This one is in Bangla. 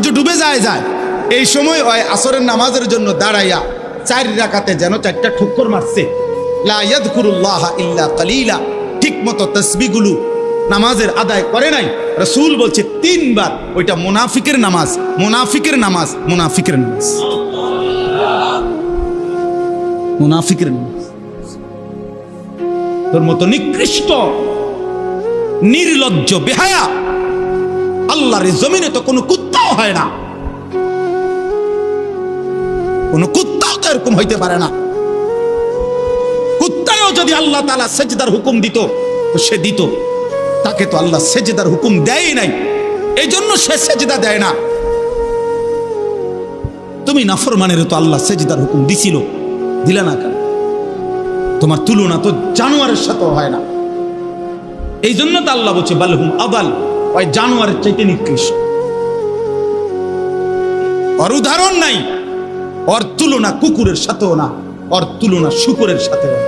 সূর্য ডুবে যায় এই সময় ওই আসরের নামাজের জন্য দাঁড়াইয়া 4 রাকাতে যেন 4টা ঠুক্কর মারছে, লা ইয়াযকুরুল্লাহ ইল্লা কালিলা, ঠিক মতো তাসবিহগুলো নামাজের আদায় করে নাই। রাসূল বলছে 3 বার ওইটা মুনাফিকের নামাজ, মুনাফিকের নামাজ, মুনাফিকের নামাজ, মুনাফিকের নামাজ। তোর মতো নিকৃষ্ট নির্লজ্জ বেহায়া আল্লাহর জমিনে তো কোনো কুত্তাও হয় না, কোনো কুত্তাও তো এরকম হইতে পারে না। কুত্তাও যদি আল্লাহ তাআলা সেজদার হুকুম দিত তো সে দিত, তাকে তো আল্লাহ সেজদার হুকুম দেয় নাই, এই জন্য সে সেজদা দেয় না। তুমি নাফরমানের তো আল্লাহ সেজদার হুকুম দিছিল, দিলা না কেন? তোমার তুলনা তো জানোয়ারের সাথেও হয় না। এই জন্য তো আল্লাহ বলছে বালহুম আদাল, ওই জানোয়ারের চাইতে নিকৃষ্ট। ওর উদাহরণ নাই, ওর তুলনা কুকুরের সাথেও না, ওর তুলনা শূকরের সাথেও না।